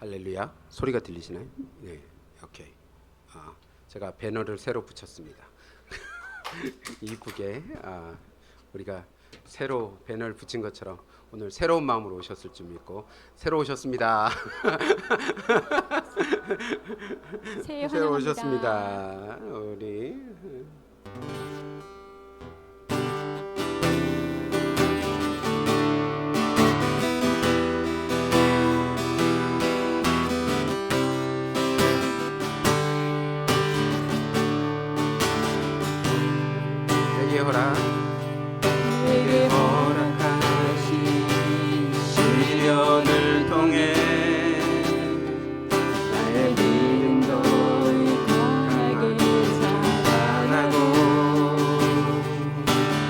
할렐루야. 소리가 들리시나요? 네, 오케이. 제가 배너를 새로 붙였습니다. 이국에 우리가 새로 배너를 붙인 것처럼 오늘 새로운 마음으로 오셨을 줄 믿고 새로 오셨습니다. 새로 오셨습니다. 우리 내게 허락하신 시련을 통해 나의 믿음도 강하게 자라나고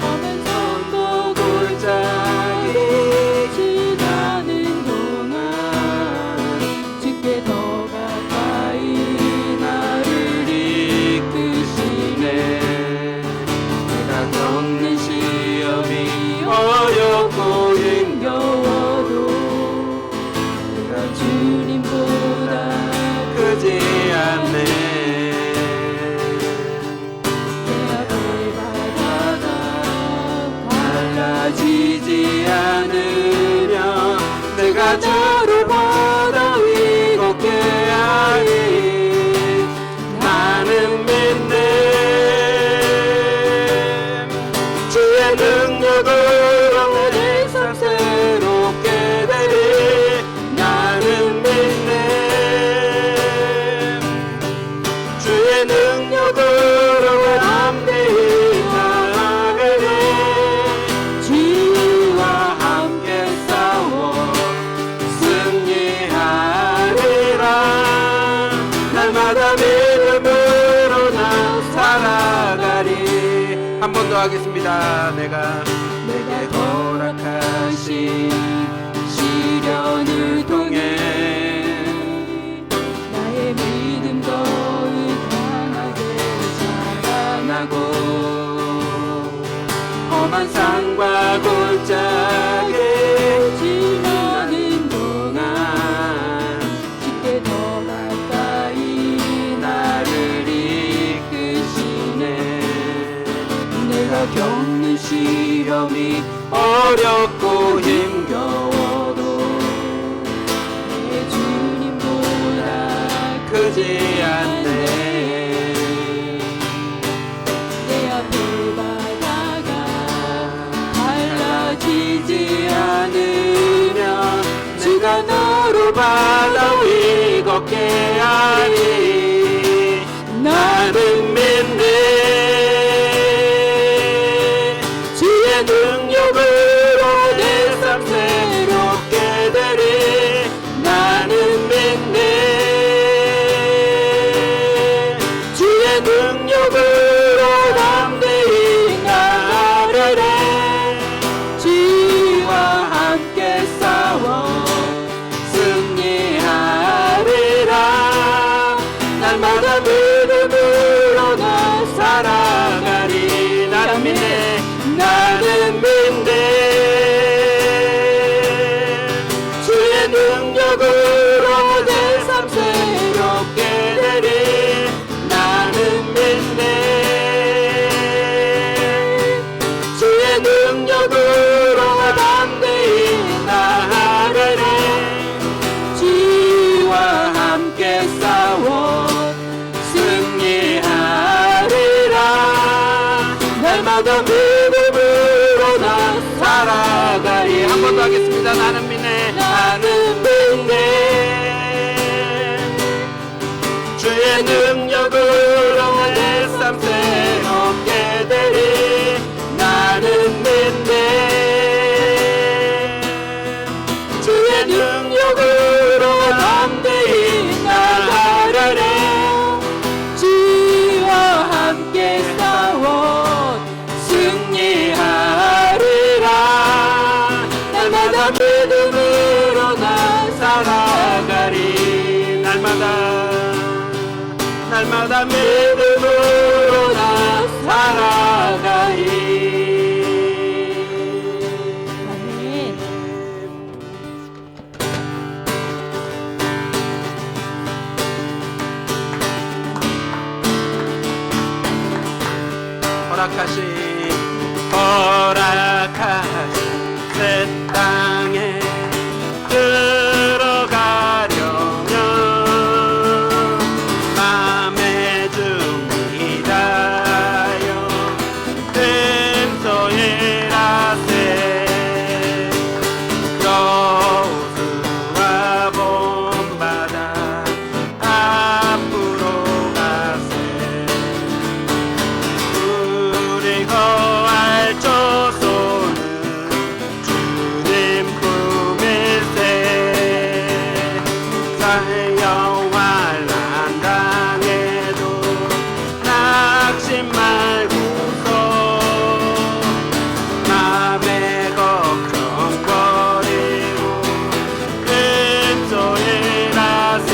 험한 선도 골짜기 지나는 동안 주께 더 가까이 나를 이끄시네. 겪는 시험이 어렵고 힘겨워도 내가 주님보다 크지 않네. 내 앞에 바다가 갈라지지 않으면 내가 저로보다 위롭게 하리. 나는 믿네. 능력으로 내 삶 새롭게 되리. 나는 믿네. 주의 능력으로 담대히 나아가리. 주와 함께 싸워 승리하리라. 날마다 믿음으로 나 살아가리. 한 번 더 하겠습니다. 내게 허락하신 시련을 통해 나의 믿음 더욱 강하게 자라나고 험한 산과 골짜기 지나는 동안 주께 더 가까이 나를 이끄시네. 내가 겪는 시험이 어렵고 힘겨워도 내 주님보다 크지 않네. 내 앞에 바다가 갈라지지 않으면 내가 너로 바다 위 걷게 하리. 나는 믿네. 능력으로 내 삶 새롭게 되리. 나는 믿네. 주의 능력으로 담대히 나아가리. 주와 함께 싸워 승리하리라. 날마다 믿음으로 나 살아가리. 나는 믿네. 나는 믿네. 주의 능력으로 내 삶 새롭게 되리. 나는 믿네. 주의 능력으로 담대히 나아가리. 주와 함께 싸워 승리하리라. 날마다 믿음으로 나 살아가리. 한 번 더 하겠습니다. 나는 믿네. 나는 믿네. 주의 능력으로 내 삶 새롭게 되리. 나는 믿네. 주의 능력으로 담대히 나아가리. 주와 함께 싸워 승리하리라. 날마다 믿음으로 나 살아가리. 날마다 믿음으로 나 살아가리. 아멘. 허락하신 새 땅에 들어가려면 맘에 준비하여 근소이라세 여호수아 본받아 앞으로 가세 우리 거할 조소는 주님 품일세 영원한 땅에도 낙심 말고서 맘에 걱정 버리고 근소이라세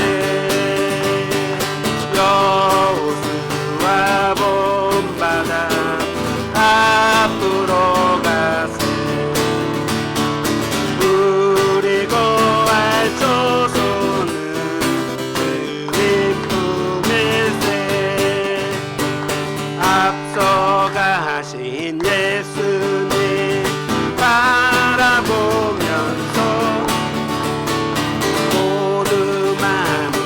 여호수아 본받아 앞으로 가세 우리 거할 조소는 주님 품일세 앞서가신 예수님 바라보면서 모두 마음을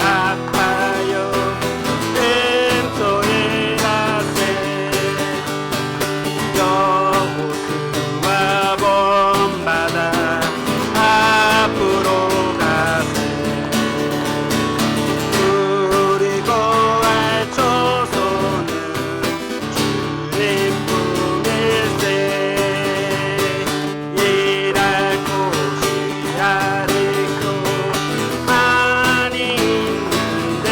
아파요 근소이라세 여호수아 본받아 앞으로 가세 우리 거할 조소는 주님 품일세 일할 곳이 아직도 많이 있는데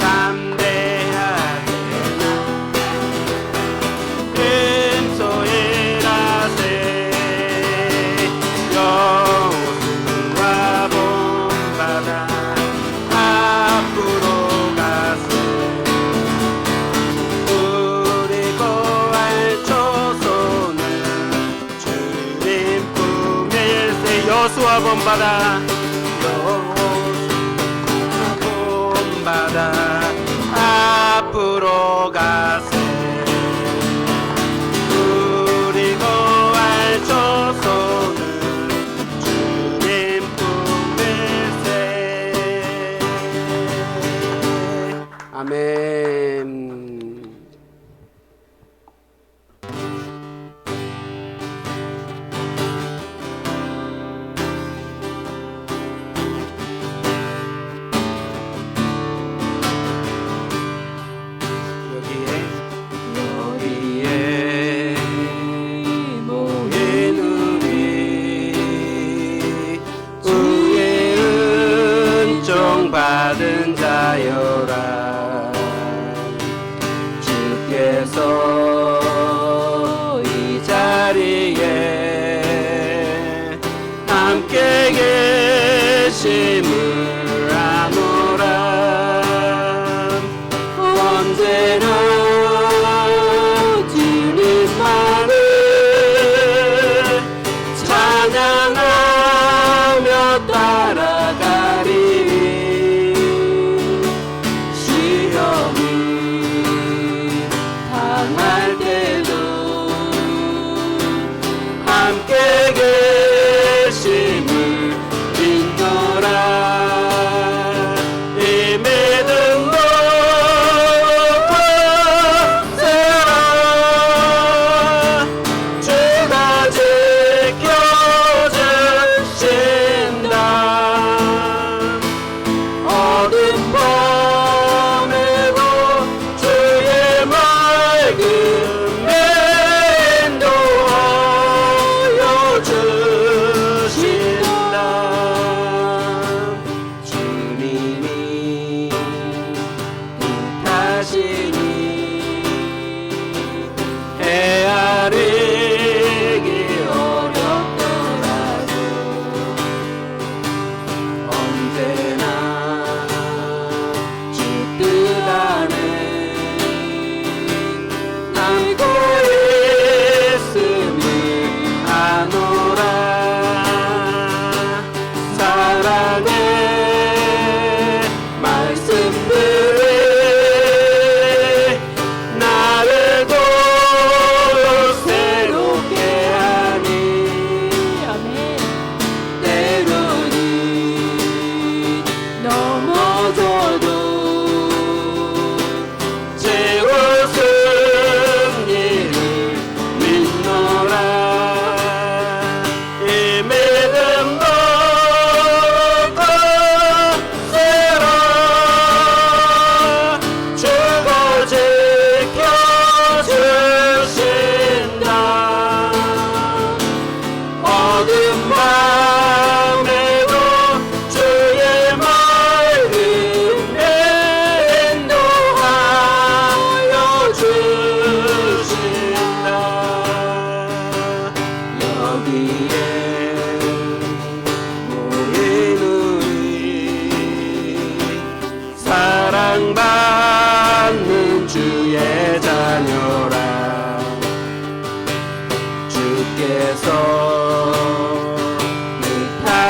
담대하게 근소이라세 여호수아 본받아 앞으로 가세 우리 거할 조소는 주님 품일세 여호수아 본받아 앞으로 가세 우리 거할 조소는 주님 품일세 아멘. 여기에 모인 우리 주의 은총 받은 자여라 주께서 이 자리에 함께 계심을 아노라 언제나 주님만을 찬양하며 따라가리니 시험이 당할 때도 함께 계심을 믿노라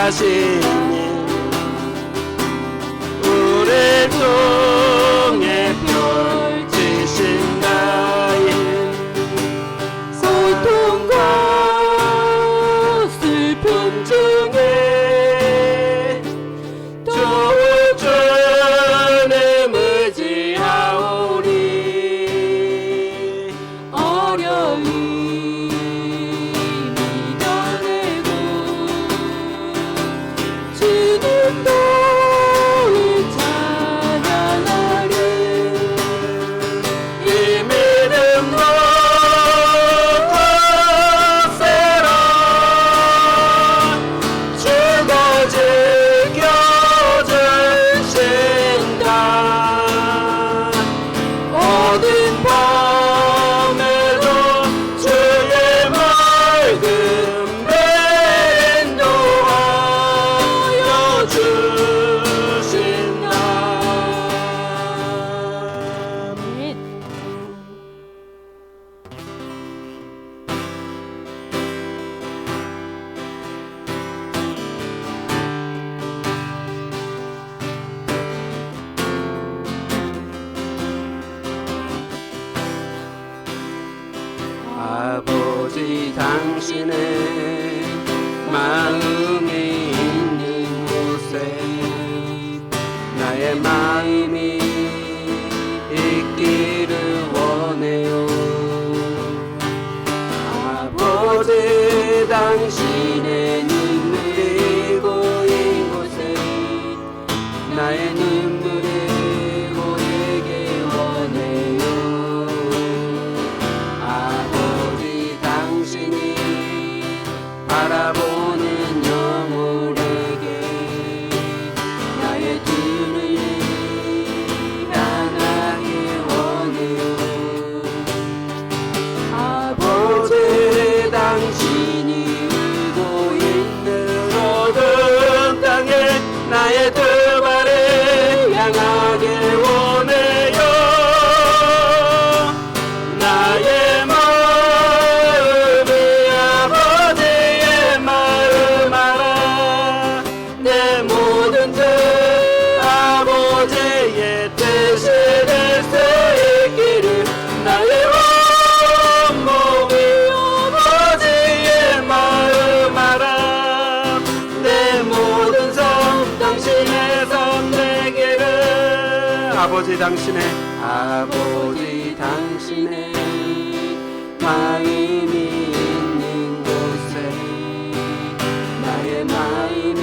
하시니 우리 통해 펼치신 나의 고통과 슬픔 중에 좋은 주님 의지하오니 어려움이 이겨내고 주님도 찬양하리 이 믿음으로 거세라 주가 지켜주신다 모든 밤에도 주의 맑은 인도하여 주신다. 아멘. 아버지 당신의 마음이 있는 곳에 나의 마음이 있기를 원해요. 아버지 당신의 눈물이 고인 곳에 나의 눈물이 고이길 원해요. 아버지 당신이 바라보는 영혼에게 나의 두 눈을 향하길 원해요. 아버지 당신이 울고 있는 어두운 땅에 나의 두 발을 향하길 원해요. 나의 마음이 아버지의 마음 알아 내 모든 뜻 아버지의 뜻이 될 수 있기를 나의 온몸이 아버지의 마음 알아 내 모든 삶 당신의 삶 되기를 아버지 당신의 마음이 있는 곳에 나의 마음이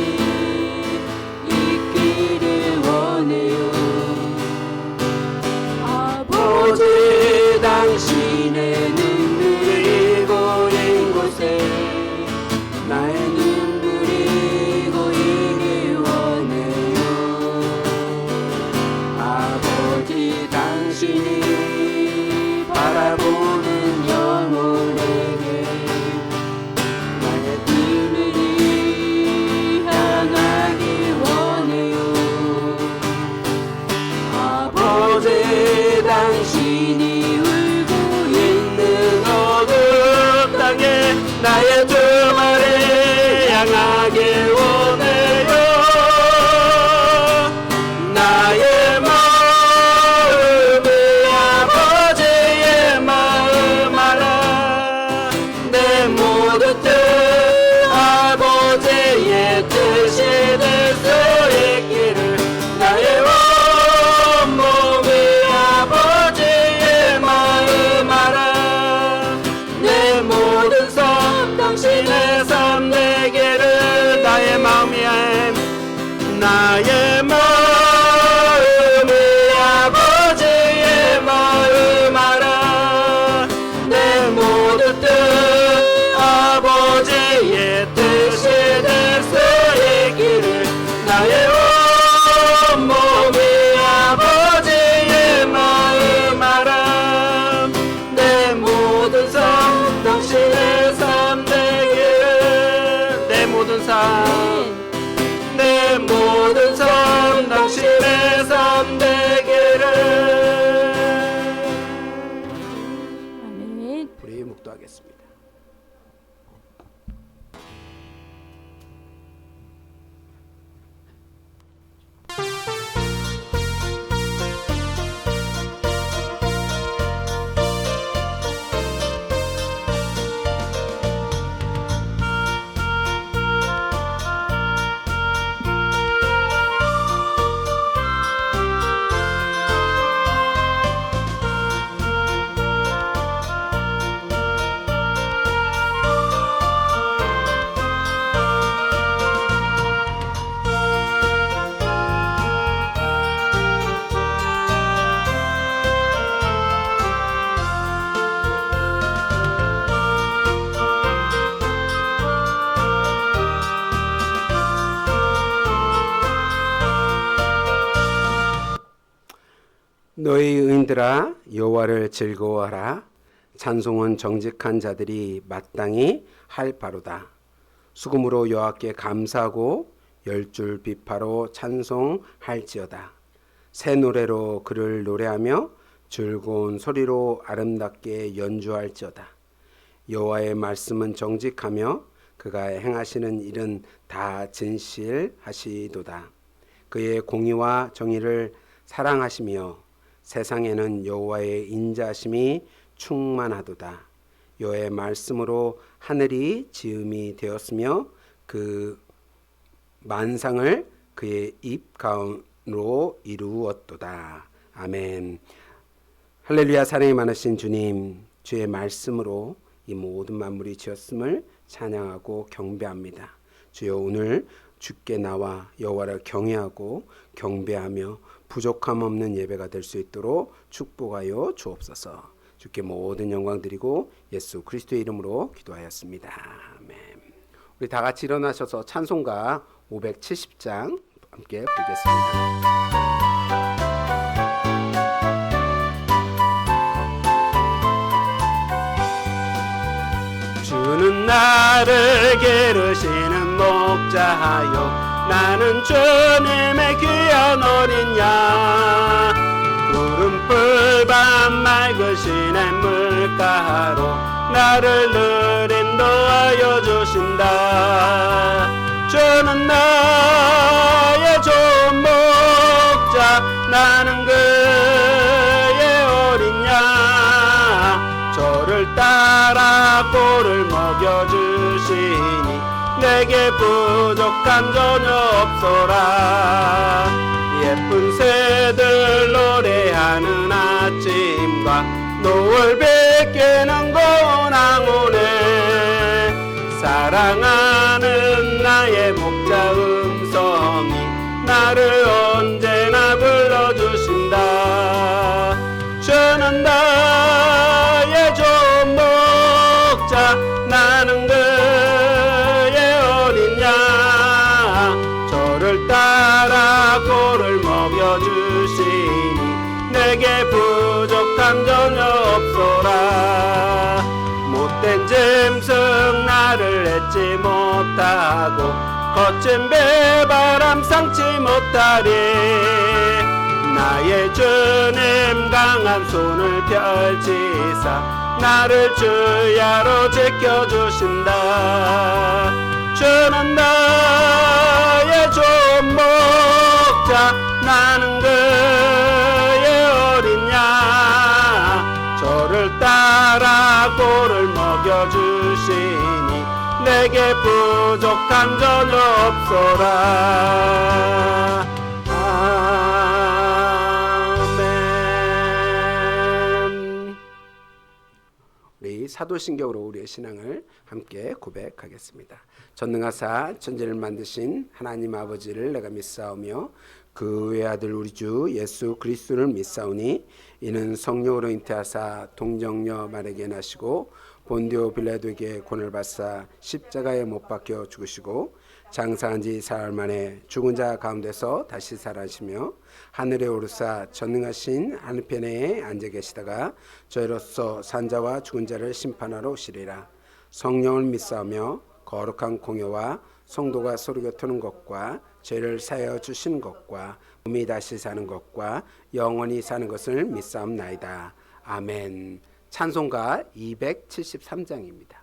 있기를 원해요. 아버지 당신의 눈물이 고인 곳에 나의 눈물이 고이길 원해요. 아버지 당신이 바라보는 영혼에게 나의 두 눈이 향하길 원해요. 아버지 당신이 울고 있는 어두운 땅에 나의 두 발을 향하길 원해요. 나의 마음이 아버지의 마음 알아 내 모든 뜻 아버지의 뜻이 될 수 있기를 나의 온몸이 아버지의 마음 알아 내 모든 삶 당신의 삶 되기를 나의 마음이 나의 마음이 아버지의 마음 알아 내 모든 뜻 아버지의 뜻이 될 수 있기를 나의 온몸이 아버지의 마음 알아 내 모든 삶 당신의 삶 되기를 내 모든 삶 너희 의인들아 여호와를 즐거워하라. 찬송은 정직한 자들이 마땅히 할 바로다. 수금으로 여호와께 감사하고 열줄 비파로 찬송할지어다. 새 노래로 그를 노래하며 즐거운 소리로 아름답게 연주할지어다. 여호와의 말씀은 정직하며 그가 행하시는 일은 다 진실하시도다. 그의 공의와 정의를 사랑하시며 세상에는 여호와의 인자하심이 충만하도다. 여호와의 말씀으로 하늘이 지음이 되었으며 그 만상을 그의 입 가운으로 이루었도다. 아멘. 할렐루야. 사랑이 많으신 주님, 주의 말씀으로 이 모든 만물이 지었음을 찬양하고 경배합니다. 주여, 오늘 주께 나와 여호와를 경외하고 경배하며 부족함 없는 예배가 될 수 있도록 축복하여 주옵소서. 주께 모든 영광 드리고 예수 그리스도의 이름으로 기도하였습니다. 아멘. 우리 다 같이 일어나셔서 찬송가 570장 함께 부르겠습니다. 주는 나를 기르시는 목자하여 나는 주님의 귀한 어린 양. 푸른 풀밭 맑으신 물가로 나를 늘 인도하여 주신다. 주는 나의 좋은 목자, 나는 그의 어린 양. 저를 따라 꼴을 먹여주시니 내게 부족한 전혀 없소라. 예쁜 새들 노래하는 아침과 노을 비키는 고운 항우네. 사랑하는 나의 목자 음성이 나를 언제나 불러주신다. 주는 나의 좋은 목자, 나는 그의 어린 양. 저를 따라 꼴을 먹여주시니 내게 부족한 전혀 없소라. 못된 짐승 나를 잊지 못하고 거친 배바람 상치 못하리. 나의 주님 강한 손을 펼치사 나를 주야로 지켜주신다. 주는 나의 좋은 목자, 나는 그의 어린 양. 저를 따라 꼴을 먹여주시니 내게 부족한 전혀 없소라. 아멘. 우리 사도신경으로 우리의 신앙을 함께 고백하겠습니다. 전능하사 천지를 만드신 하나님 아버지를 내가 믿사오며 그 외아들 우리 주 예수 그리스도를 믿사오니 이는 성령으로 잉태하사 동정녀 마리아에게 나시고 본디오 빌라도에게 고난을 받사 십자가에 못 박혀 죽으시고 장사한 지 사흘 만에 죽은 자 가운데서 다시 살아시며 하늘에 오르사 전능하신 하늘편에 앉아 계시다가 저희로서 산자와 죽은 자를 심판하러 오시리라. 성령을 믿사오며 거룩한 공예와 성도가 서로 교토는 것과 죄를 사하여 주시는 것과 몸이 다시 사는 것과 영원히 사는 것을 믿사옵나이다. 아멘. 찬송가 273장입니다.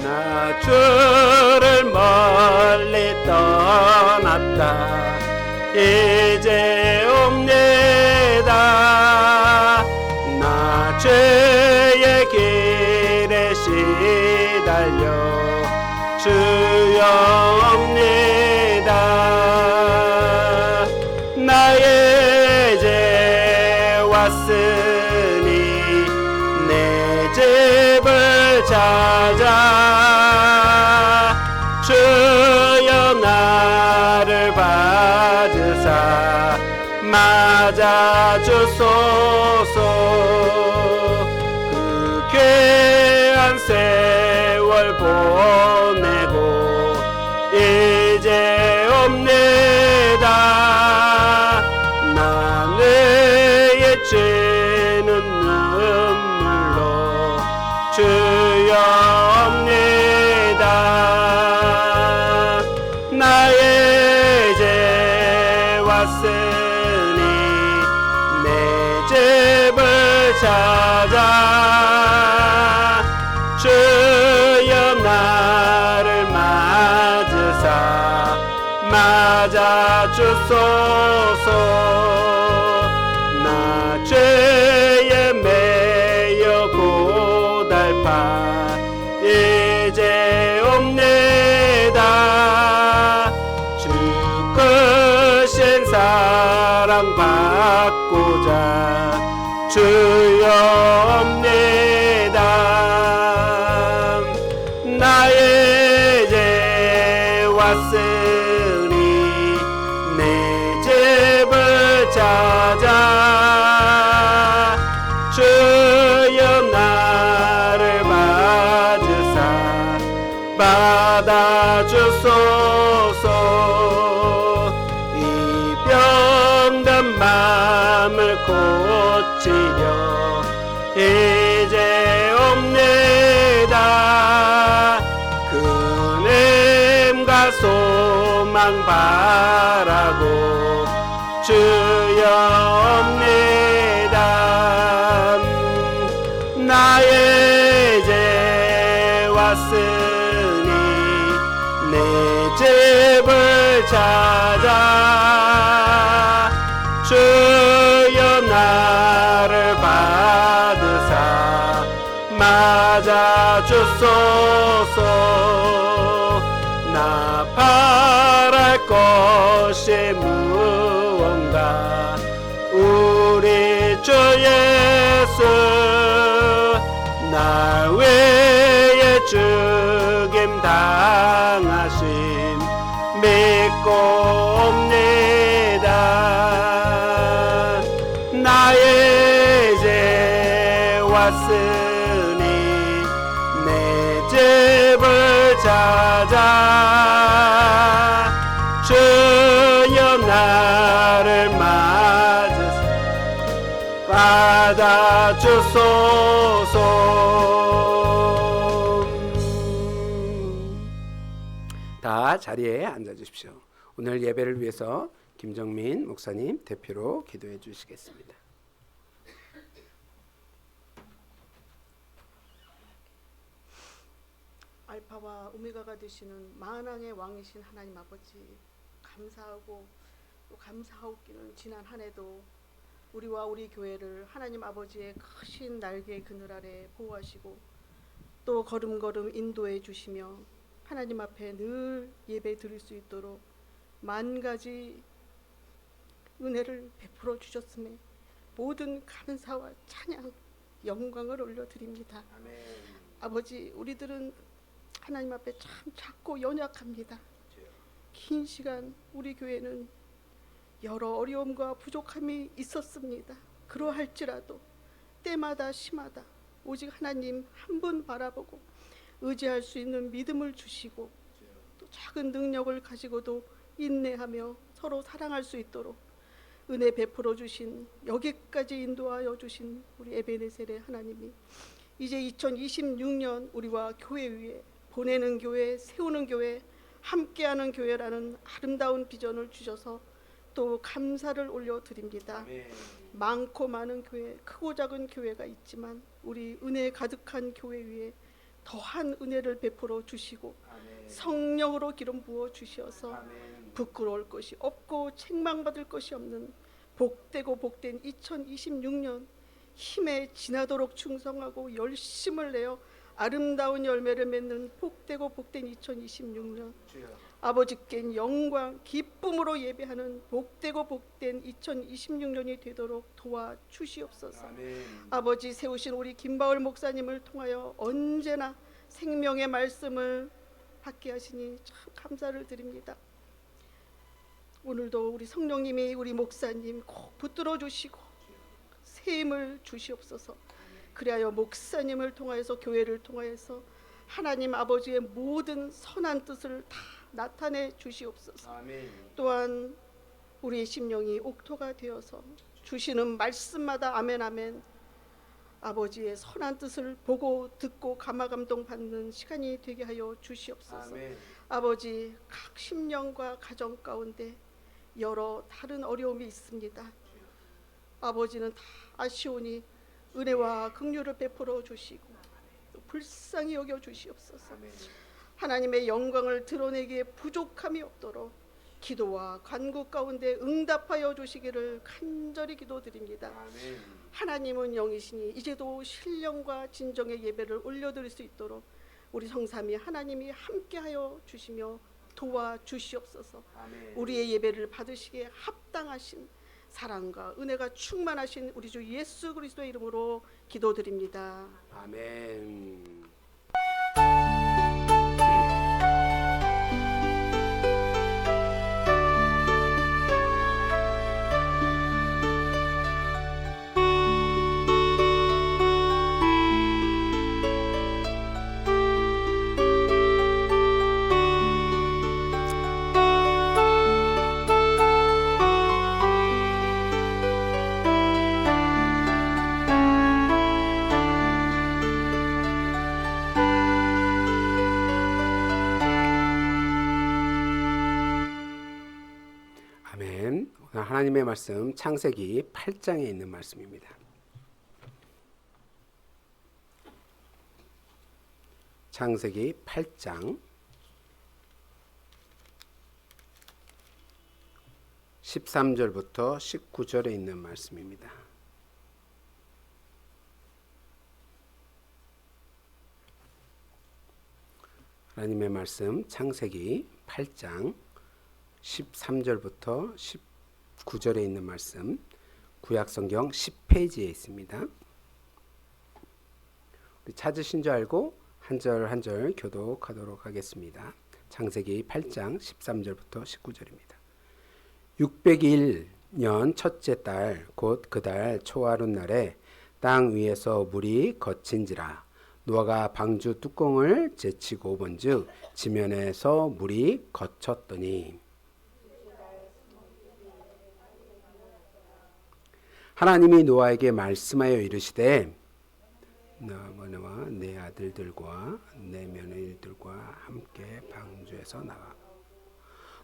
나 주를 멀리 떠났다 이제 옵니다. 나 죄의 길에 시달려 주여옵니다. 나의 죄 왔으니 내 집을 찾아 주여 나를 받으사 맞아 주소서. 그 세월 보내고 이제 옵니다. 나의 죄는 눈물로 주여 옵니다. 나의 죄 왔으니 내 집을 찾아 주여 나를 맞으사 맞아 주소서. 나 죄에 매여 고달파 이제 옵니다. 주 크신 사랑 받고자 주여 옵니다. 나의 죄 왔으니 내 집을 찾아 주여 나를 맞으사 받아주소서. 이 병든 맘을 고치려 이제 옵니다. 그님과 소망 바라고 주여 옵니다. 나의 죄 왔으니 내 집을 찾아 주여 나를 받으사 맞아 주소서. 나 바랄 것이 무언가 우리 주 예수 날 위해 죽임 당하심 믿고 옵니다. 나의 죄 왔으니 내 집을 찾아 주여 나를 맞으사 받아주소서. 다 자리에 앉아주십시오. 오늘 예배를 위해서 김정민 목사님 대표로 기도해 주시겠습니다. 알파와 오메가가 되시는 만왕의 왕이신 하나님 아버지, 감사하고 또 감사하옵기는 지난 한 해도 우리와 우리 교회를 하나님 아버지의 크신 날개 그늘 아래 보호하시고 또 걸음걸음 인도해 주시며 하나님 앞에 늘 예배 드릴 수 있도록 만 가지 은혜를 베풀어 주셨음에 모든 감사와 찬양, 영광을 올려드립니다. 아멘. 아버지, 우리들은 하나님 앞에 참 작고 연약합니다. 긴 시간 우리 교회는 여러 어려움과 부족함이 있었습니다. 그러할지라도 때마다 시마다 오직 하나님 한 분 바라보고 의지할 수 있는 믿음을 주시고 또 작은 능력을 가지고도 인내하며 서로 사랑할 수 있도록 은혜 베풀어 주신, 여기까지 인도하여 주신 우리 에베네셀의 하나님이 이제 2026년 우리와 교회 위에 보내는 교회, 세우는 교회, 함께하는 교회라는 아름다운 비전을 주셔서 또 감사를 올려드립니다. 아멘. 많고 많은 교회, 크고 작은 교회가 있지만 우리 은혜 가득한 교회 위에 더한 은혜를 베풀어 주시고 아멘. 성령으로 기름 부어 주셔서 아멘. 부끄러울 것이 없고 책망받을 것이 없는 복되고 복된 2026년, 힘에 지나도록 충성하고 열심을 내어 아름다운 열매를 맺는 복되고 복된 2026년, 아버지께 영광, 기쁨으로 예배하는 복되고 복된 2026년이 되도록 도와주시옵소서. 아멘. 아버지, 세우신 우리 김바울 목사님을 통하여 언제나 생명의 말씀을 받게 하시니 참 감사를 드립니다. 오늘도 우리 성령님이 우리 목사님 꼭 붙들어 주시고 새 힘을 주시옵소서. 그리하여 목사님을 통하여서 교회를 통하여서 하나님 아버지의 모든 선한 뜻을 다 나타내 주시옵소서. 아멘. 또한 우리의 심령이 옥토가 되어서 주시는 말씀마다 아멘 아멘 아버지의 선한 뜻을 보고 듣고 감화 감동 받는 시간이 되게 하여 주시옵소서. 아멘. 아버지, 각 심령과 가정 가운데 여러 다른 어려움이 있습니다. 아버지는 다 아시오니 은혜와 긍휼을 베풀어 주시고 또 불쌍히 여겨 주시옵소서. 아멘. 하나님의 영광을 드러내기에 부족함이 없도록 기도와 간구 가운데 응답하여 주시기를 간절히 기도드립니다. 아멘. 하나님은 영이시니 이제도 신령과 진정의 예배를 올려드릴 수 있도록 우리 성삼위 하나님이 함께하여 주시며 도와주시옵소서. 아멘. 우리의 예배를 받으시기에 합당하신 사랑과 은혜가 충만하신 우리 주 예수 그리스도의 이름으로 기도드립니다. 아멘. 아멘. 오늘 하나님의 말씀 창세기 8장에 있는 말씀입니다. 창세기 8장 13절부터 19절에 있는 말씀입니다. 하나님의 말씀 창세기 8장 13절부터 19절에 있는 말씀 구약성경 10페이지에 있습니다. 우리 찾으신 줄 알고 한 절 한 절 교독하도록 하겠습니다. 창세기 8장 13절부터 19절입니다. 601년 첫째 달 곧 그 달 초하룻날에 땅 위에서 물이 거친지라 노아가 방주 뚜껑을 제치고 본즉 지면에서 물이 거쳤더니 하나님이 노아에게 말씀하여 이르시되 너와 네 아들들과 네 며느리들과 함께 방주에서 나가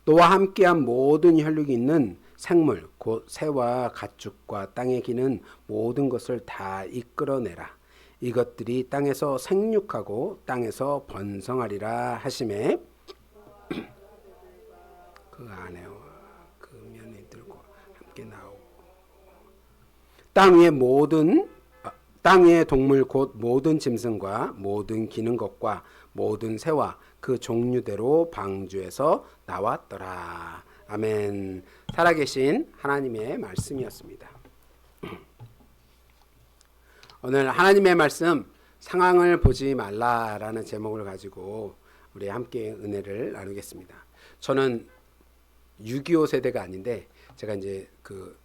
너와 함께한 모든 혈육이 있는 생물 곧 새와 가축과 땅에 기는 모든 것을 다 이끌어내라. 이것들이 땅에서 생육하고 땅에서 번성하리라 하시매 그 아내와 그 며느리들과 함께 나오고 땅 위의 동물 곧 모든 짐승과 모든 기는 것과 모든 새와 그 종류대로 방주에서 나왔더라. 아멘. 살아계신 하나님의 말씀이었습니다. 오늘 하나님의 말씀 상황을 보지 말라라는 제목을 가지고 우리 함께 은혜를 나누겠습니다. 저는 6.25 세대가 아닌데 제가 이제 그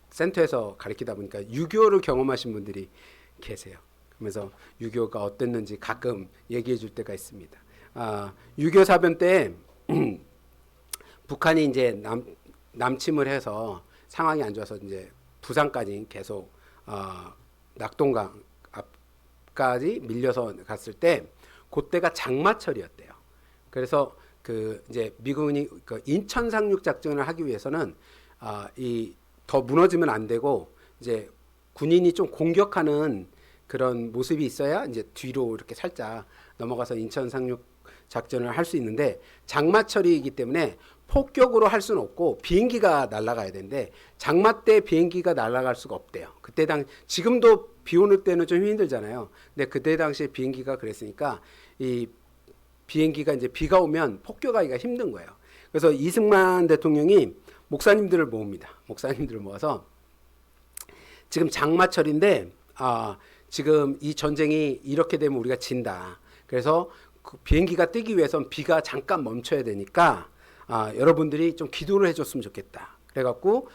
센터에서 가르치다 보니까 6.25를 경험하신 분들이 계세요. 그러면서 6.25가 어땠는지 가끔 얘기해 줄 때가 있습니다. 6.25 사변 때 북한이 이제 남침을 해서 상황이 안 좋아서 이제 부산까지 계속 낙동강 앞까지 밀려서 갔을 때 그때가 장마철이었대요. 그래서 그 이제 미군이 그 인천 상륙 작전을 하기 위해서는 이 더 무너지면 안 되고 이제 군인이 좀 공격하는 그런 모습이 있어야 이제 뒤로 이렇게 살짝 넘어가서 인천 상륙 작전을 할 수 있는데 장마철이기 때문에 폭격으로 할 수는 없고 비행기가 날아가야 되는데 장마 때 비행기가 날아갈 수가 없대요. 그때 지금도 비 오는 때는 좀 힘들잖아요. 근데 그때 당시에 비행기가 그랬으니까 이 비행기가 이제 비가 오면 폭격하기가 힘든 거예요. 그래서 이승만 대통령이 목사님들을 모읍니다. 목사님들을 모아서 지금 장마철인데 지금 이 전쟁이 이렇게 되면 우리가 진다. 그래서 그 비행기가 뜨기 위해서는 비가 잠깐 멈춰야 되니까 여러분들이 좀 기도를 해줬으면 좋겠다. 그래갖고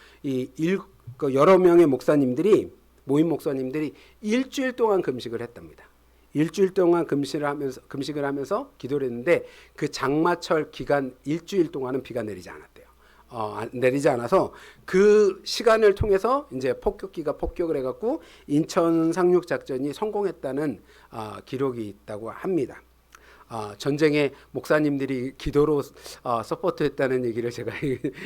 여러 명의 목사님들이 모임 목사님들이 일주일 동안 금식을 했답니다. 일주일 동안 금식을 하면서 기도를 했는데 그 장마철 기간 일주일 동안은 비가 내리지 않았대요. 내리지 않아서 그 시간을 통해서 이제 폭격기가 폭격을 해갖고 인천 상륙 작전이 성공했다는 기록이 있다고 합니다. 전쟁에 목사님들이 기도로 서포트했다는 얘기를 제가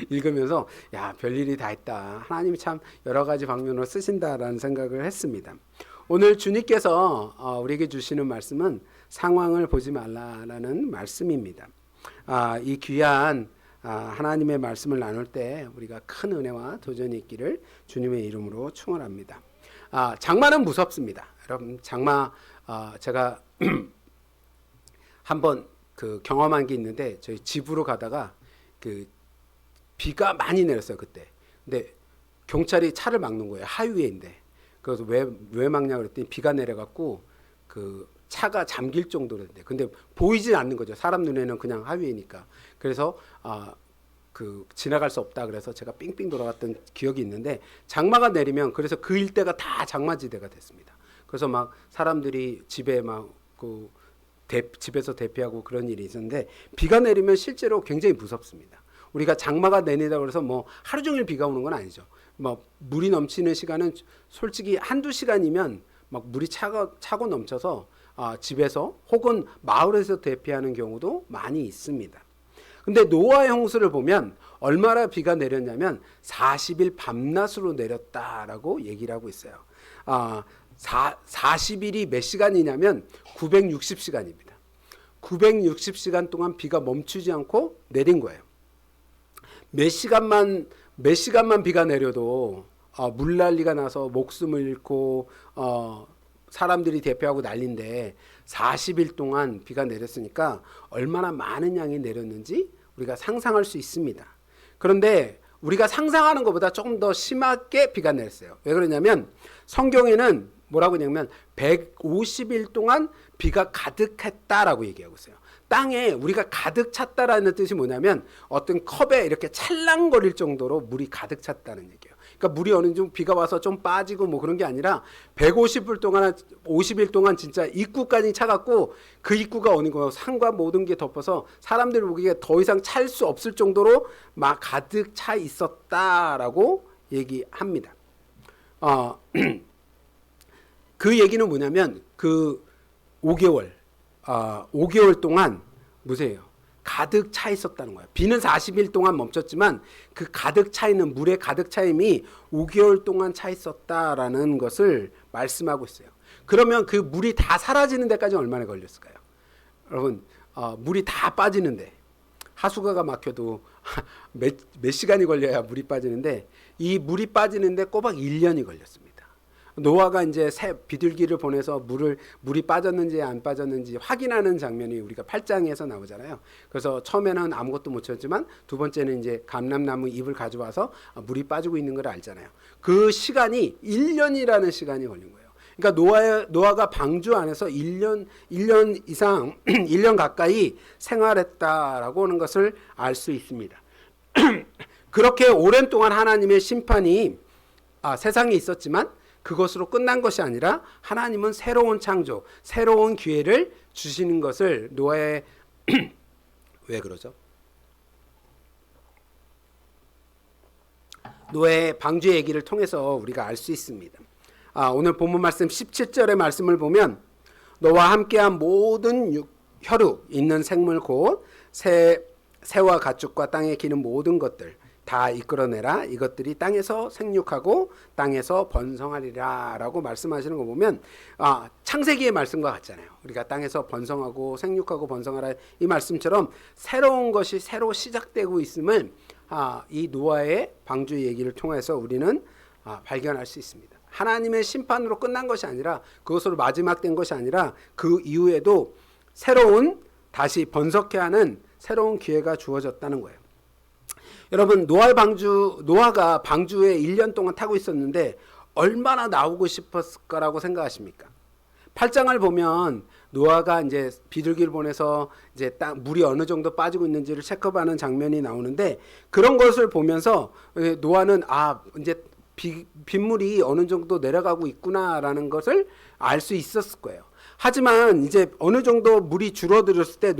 읽으면서 야, 별일이 다 있다. 하나님이 참 여러 가지 방면으로 쓰신다라는 생각을 했습니다. 오늘 주님께서 우리에게 주시는 말씀은 상황을 보지 말라라는 말씀입니다. 이 귀한 하나님의 말씀을 나눌 때 우리가 큰 은혜와 도전이 있기를 주님의 이름으로 축원합니다. 장마는 무섭습니다. 여러분, 장마 제가 한번 그 경험한 게 있는데 저희 집으로 가다가 그 비가 많이 내렸어요 그때. 근데 경찰이 차를 막는 거예요. 하이웨이인데. 그래서 왜 막냐 그랬더니 비가 내려갖고 그 차가 잠길 정도로 됐는데 근데 보이진 않는 거죠. 사람 눈에는 그냥 하이웨이니까. 그래서 그 지나갈 수 없다 그래서 제가 삥삥 돌아갔던 기억이 있는데 장마가 내리면 그래서 그 일대가 다 장마지대가 됐습니다. 그래서 막 사람들이 집에 막 그 집에서 대피하고 그런 일이 있었는데 비가 내리면 실제로 굉장히 무섭습니다. 우리가 장마가 내린다고 해서 뭐 하루 종일 비가 오는 건 아니죠. 뭐 물이 넘치는 시간은 솔직히 한두 시간이면 막 물이 차고 넘쳐서 집에서 혹은 마을에서 대피하는 경우도 많이 있습니다. 근데 노아의 홍수를 보면 얼마나 비가 내렸냐면 40일 밤낮으로 내렸다라고 얘기를 하고 있어요. 40일이 몇 시간이냐면 960시간입니다. 960시간 동안 비가 멈추지 않고 내린 거예요. 몇 시간만 비가 내려도 물난리가 나서 목숨을 잃고 사람들이 대피하고 난리인데 40일 동안 비가 내렸으니까 얼마나 많은 양이 내렸는지 우리가 상상할 수 있습니다. 그런데 우리가 상상하는 것보다 조금 더 심하게 비가 내렸어요. 왜 그러냐면 성경에는 뭐라고 하냐면 150일 동안 비가 가득했다라고 얘기하고 있어요. 땅에 우리가 가득 찼다라는 뜻이 뭐냐면 어떤 컵에 이렇게 찰랑거릴 정도로 물이 가득 찼다는 얘기예요. 그러니까 물이 어느 정도 비가 와서 좀 빠지고 뭐 그런 게 아니라 50일 동안 진짜 입구까지 차갖고 그 입구가 어느 거 산과 모든 게 덮어서 사람들이 보기에 더 이상 찰 수 없을 정도로 막 가득 차 있었다라고 얘기합니다. 그 얘기는 뭐냐면 그 5개월 동안 무슨 가득 차 있었다는 거예요. 비는 40일 동안 멈췄지만 그 가득 차 있는 물의 가득 차임이 5개월 동안 차 있었다라는 것을 말씀하고 있어요. 그러면 그 물이 다 사라지는 데까지 얼마나 걸렸을까요? 여러분, 물이 다 빠지는데 하수구가 막혀도 몇 시간이 걸려야 물이 빠지는데 이 물이 빠지는데 꼬박 1년이 걸렸습니다. 노아가 이제 비둘기를 보내서 물이 빠졌는지 안 빠졌는지 확인하는 장면이 우리가 8장에서 나오잖아요. 그래서 처음에는 아무것도 못 찾지만 두 번째는 이제 감람나무 잎을 가져와서 물이 빠지고 있는 걸 알잖아요. 그 시간이 1년이라는 시간이 걸린 거예요. 그러니까 노아가 방주 안에서 1년 이상 1년 가까이 생활했다라고 하는 것을 알 수 있습니다. 그렇게 오랜 동안 하나님의 심판이 세상에 있었지만 그것으로 끝난 것이 아니라 하나님은 새로운 창조, 새로운 기회를 주시는 것을 노아의 왜 그러죠? 노아의 방주의 얘기를 통해서 우리가 알 수 있습니다. 오늘 본문 말씀 17절의 말씀을 보면 너와 함께한 모든 혈육 있는 생물 곧 새와 가축과 땅에 기는 모든 것들 다 이끌어내라. 이것들이 땅에서 생육하고 땅에서 번성하리라 라고 말씀하시는 거 보면 창세기의 말씀과 같잖아요. 우리가 땅에서 번성하고 생육하고 번성하라 이 말씀처럼 새로운 것이 새로 시작되고 있음을 이 노아의 방주 얘기를 통해서 우리는 발견할 수 있습니다. 하나님의 심판으로 끝난 것이 아니라 그것으로 마지막 된 것이 아니라 그 이후에도 새로운 다시 번성케 하는 새로운 기회가 주어졌다는 거예요. 여러분 노아가 방주에 1년 동안 타고 있었는데 얼마나 나오고 싶었을 거라고 생각하십니까? 8장을 보면 노아가 이제 비둘기를 보내서 이제 물이 어느 정도 빠지고 있는지를 체크하는 장면이 나오는데 그런 것을 보면서 노아는 이제 빗물이 어느 정도 내려가고 있구나라는 것을 알 수 있었을 거예요. 하지만 이제 어느 정도 물이 줄어들었을 때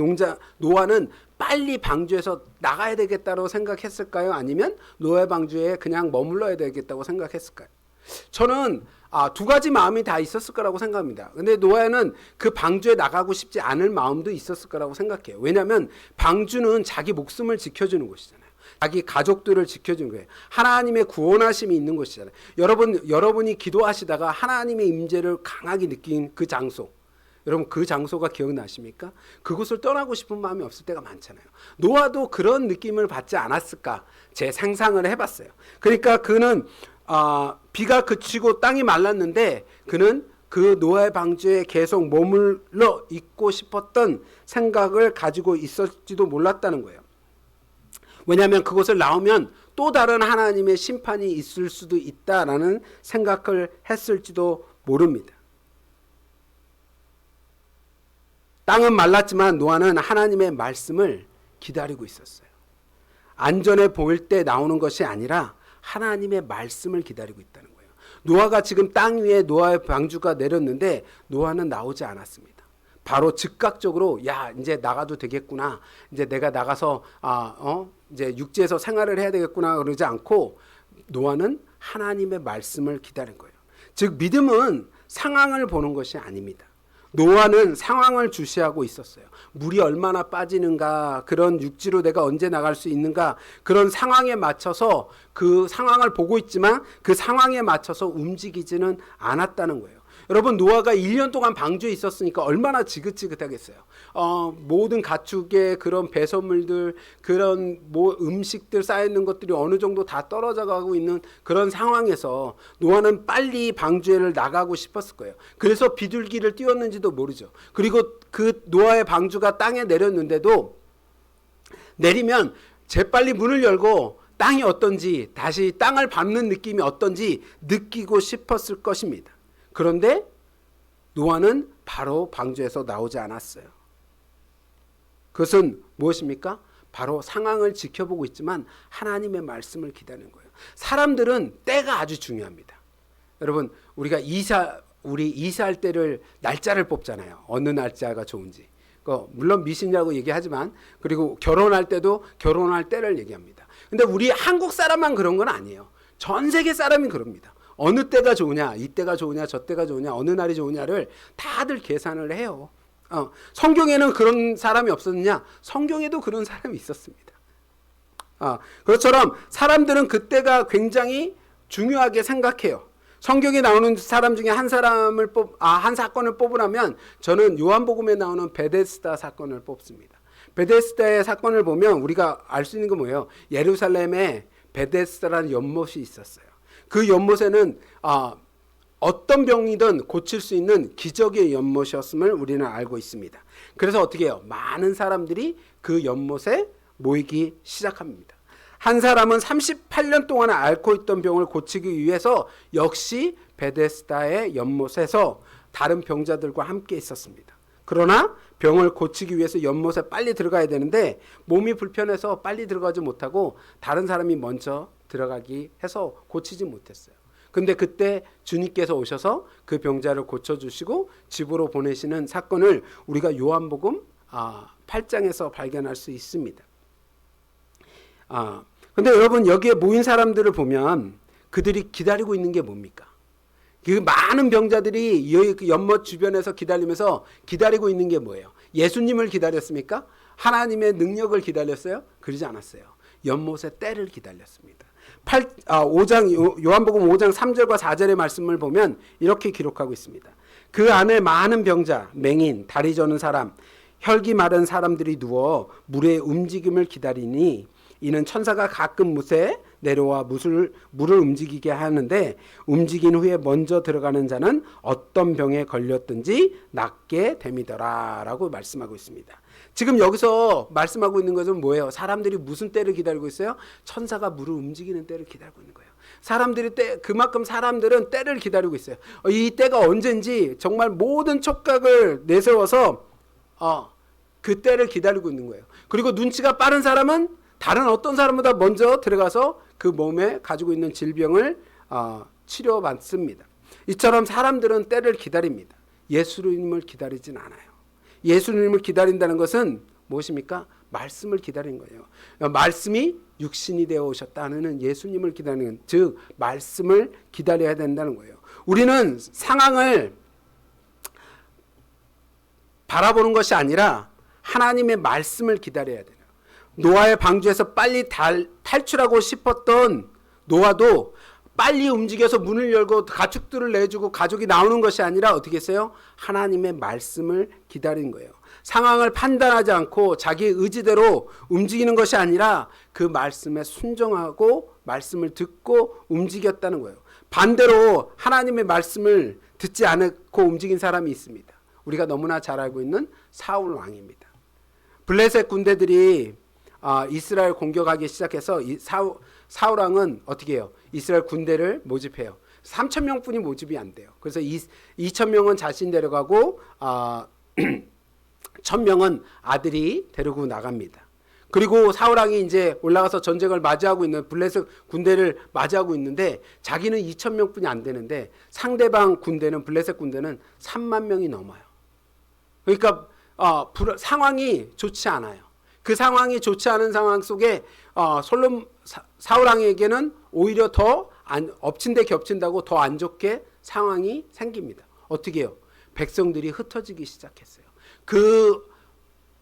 노아는 빨리 방주에서 나가야 되겠다고 생각했을까요? 아니면 노아 방주에 그냥 머물러야 되겠다고 생각했을까요? 저는 두 가지 마음이 다 있었을 거라고 생각합니다. 근데 노아는 그 방주에 나가고 싶지 않을 마음도 있었을 거라고 생각해요. 왜냐하면 방주는 자기 목숨을 지켜주는 곳이잖아요. 자기 가족들을 지켜주는 거예요. 하나님의 구원하심이 있는 곳이잖아요. 여러분이 기도하시다가 하나님의 임재를 강하게 느낀 그 장소, 여러분 그 장소가 기억나십니까? 그곳을 떠나고 싶은 마음이 없을 때가 많잖아요. 노아도 그런 느낌을 받지 않았을까? 제 상상을 해봤어요. 그러니까 그는 비가 그치고 땅이 말랐는데 그는 그 노아의 방주에 계속 머물러 있고 싶었던 생각을 가지고 있었지도 몰랐다는 거예요. 왜냐하면 그곳을 나오면 또 다른 하나님의 심판이 있을 수도 있다라는 생각을 했을지도 모릅니다. 땅은 말랐지만 노아는 하나님의 말씀을 기다리고 있었어요. 안전해 보일 때 나오는 것이 아니라 하나님의 말씀을 기다리고 있다는 거예요. 노아가 지금 땅 위에 노아의 방주가 내렸는데 노아는 나오지 않았습니다. 바로 즉각적으로 이제 나가도 되겠구나. 이제 내가 나가서 이제 육지에서 생활을 해야 되겠구나 그러지 않고 노아는 하나님의 말씀을 기다린 거예요. 즉 믿음은 상황을 보는 것이 아닙니다. 노아는 상황을 주시하고 있었어요. 물이 얼마나 빠지는가, 그런 육지로 내가 언제 나갈 수 있는가, 그런 상황에 맞춰서 그 상황을 보고 있지만 그 상황에 맞춰서 움직이지는 않았다는 거예요. 여러분 노아가 1년 동안 방주에 있었으니까 얼마나 지긋지긋하겠어요. 모든 가축의 그런 배설물들, 그런 음식들 쌓여있는 것들이 어느 정도 다 떨어져 가고 있는 그런 상황에서 노아는 빨리 방주에를 나가고 싶었을 거예요. 그래서 비둘기를 띄웠는지도 모르죠. 그리고 그 노아의 방주가 땅에 내렸는데도 내리면 재빨리 문을 열고 땅이 어떤지, 다시 땅을 밟는 느낌이 어떤지 느끼고 싶었을 것입니다. 그런데 노아는 바로 방주에서 나오지 않았어요. 그것은 무엇입니까? 바로 상황을 지켜보고 있지만 하나님의 말씀을 기다리는 거예요. 사람들은 때가 아주 중요합니다. 여러분 우리가 이사할 때를 날짜를 뽑잖아요. 어느 날짜가 좋은지. 물론 미신이라고 얘기하지만 그리고 결혼할 때도 결혼할 때를 얘기합니다. 근데 우리 한국 사람만 그런 건 아니에요. 전 세계 사람이 그럽니다. 어느 때가 좋으냐, 이때가 좋으냐, 저때가 좋으냐, 어느 날이 좋으냐를 다들 계산을 해요. 성경에는 그런 사람이 없었느냐? 성경에도 그런 사람이 있었습니다. 그것처럼 사람들은 그때가 굉장히 중요하게 생각해요. 성경에 나오는 사람 중에 한 사건을 뽑으라면 저는 요한복음에 나오는 베데스다 사건을 뽑습니다. 베데스다의 사건을 보면 우리가 알 수 있는 건 뭐예요? 예루살렘에 베데스다라는 연못이 있었어요. 그 연못에는 어떤 병이든 고칠 수 있는 기적의 연못이었음을 우리는 알고 있습니다. 그래서 어떻게 해요? 많은 사람들이 그 연못에 모이기 시작합니다. 한 사람은 38년 동안 앓고 있던 병을 고치기 위해서 역시 베데스다의 연못에서 다른 병자들과 함께 있었습니다. 그러나 병을 고치기 위해서 연못에 빨리 들어가야 되는데 몸이 불편해서 빨리 들어가지 못하고 다른 사람이 먼저 들어가기 해서 고치지 못했어요. 근데 그때 주님께서 오셔서 그 병자를 고쳐주시고 집으로 보내시는 사건을 우리가 요한복음 8장에서 발견할 수 있습니다. 근데 여러분 여기에 모인 사람들을 보면 그들이 기다리고 있는 게 뭡니까? 그 많은 병자들이 그 연못 주변에서 기다리면서 기다리고 있는 게 뭐예요? 예수님을 기다렸습니까? 하나님의 능력을 기다렸어요? 그러지 않았어요. 연못의 때를 기다렸습니다. 요한복음 5장 3절과 4절의 말씀을 보면 이렇게 기록하고 있습니다. 그 안에 많은 병자, 맹인, 다리 저는 사람, 혈기 마른 사람들이 누워 물의 움직임을 기다리니 이는 천사가 가끔 못에 내려와 물을 움직이게 하는데 움직인 후에 먼저 들어가는 자는 어떤 병에 걸렸든지 낫게 됨이더라 라고 말씀하고 있습니다. 지금 여기서 말씀하고 있는 것은 뭐예요? 사람들이 무슨 때를 기다리고 있어요? 천사가 물을 움직이는 때를 기다리고 있는 거예요. 그만큼 사람들은 때를 기다리고 있어요. 이 때가 언젠지 정말 모든 촉각을 내세워서 그 때를 기다리고 있는 거예요. 그리고 눈치가 빠른 사람은 다른 어떤 사람보다 먼저 들어가서 그 몸에 가지고 있는 질병을 치료받습니다. 이처럼 사람들은 때를 기다립니다. 예수님을 기다리진 않아요. 예수님을 기다린다는 것은 무엇입니까? 말씀을 기다리는 거예요. 말씀이 육신이 되어 오셨다는 예수님을 기다리는, 즉 말씀을 기다려야 된다는 거예요. 우리는 상황을 바라보는 것이 아니라 하나님의 말씀을 기다려야 돼요. 노아의 방주에서 빨리 탈출하고 싶었던 노아도 빨리 움직여서 문을 열고 가축들을 내주고 가족이 나오는 것이 아니라 어떻게 했어요? 하나님의 말씀을 기다린 거예요. 상황을 판단하지 않고 자기 의지대로 움직이는 것이 아니라 그 말씀에 순종하고 말씀을 듣고 움직였다는 거예요. 반대로 하나님의 말씀을 듣지 않고 움직인 사람이 있습니다. 우리가 너무나 잘 알고 있는 사울 왕입니다. 블레셋 군대들이 이스라엘 공격하기 시작해서 사울 왕은 어떻게 해요? 이스라엘 군대를 모집해요. 3,000명뿐이 모집이 안 돼요. 그래서 2,000명은 자신 데려가고 1,000명은 아들이 데리고 나갑니다. 그리고 사울 왕이 이제 올라가서 전쟁을 맞이하고 있는 블레셋 군대를 맞이하고 있는데 자기는 2,000명뿐이 안 되는데 상대방 군대는 블레셋 군대는 3만 명이 넘어요. 그러니까 상황이 좋지 않아요. 그 상황이 좋지 않은 상황 속에 사울 왕에게는 오히려 더 엎친 데 겹친다고 더 안 좋게 상황이 생깁니다. 어떻게 해요? 백성들이 흩어지기 시작했어요. 그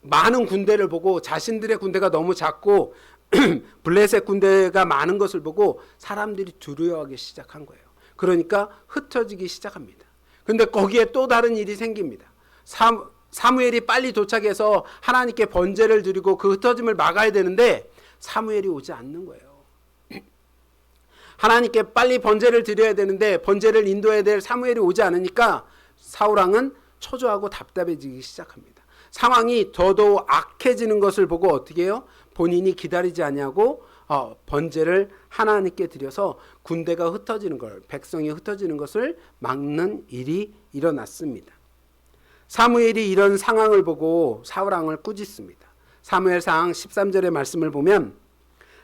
많은 군대를 보고 자신들의 군대가 너무 작고 블레셋 군대가 많은 것을 보고 사람들이 두려워하기 시작한 거예요. 그러니까 흩어지기 시작합니다. 그런데 거기에 또 다른 일이 생깁니다. 사무엘이 빨리 도착해서 하나님께 번제를 드리고 그 흩어짐을 막아야 되는데 사무엘이 오지 않는 거예요. 하나님께 빨리 번제를 드려야 되는데 번제를 인도해야 될 사무엘이 오지 않으니까 사울 왕은 초조하고 답답해지기 시작합니다. 상황이 더더욱 악해지는 것을 보고 어떻게 해요? 본인이 기다리지 아니하고 번제를 하나님께 드려서 군대가 흩어지는 걸, 백성이 흩어지는 것을 막는 일이 일어났습니다. 사무엘이 이런 상황을 보고 사울 왕을 꾸짖습니다. 사무엘상 13절의 말씀을 보면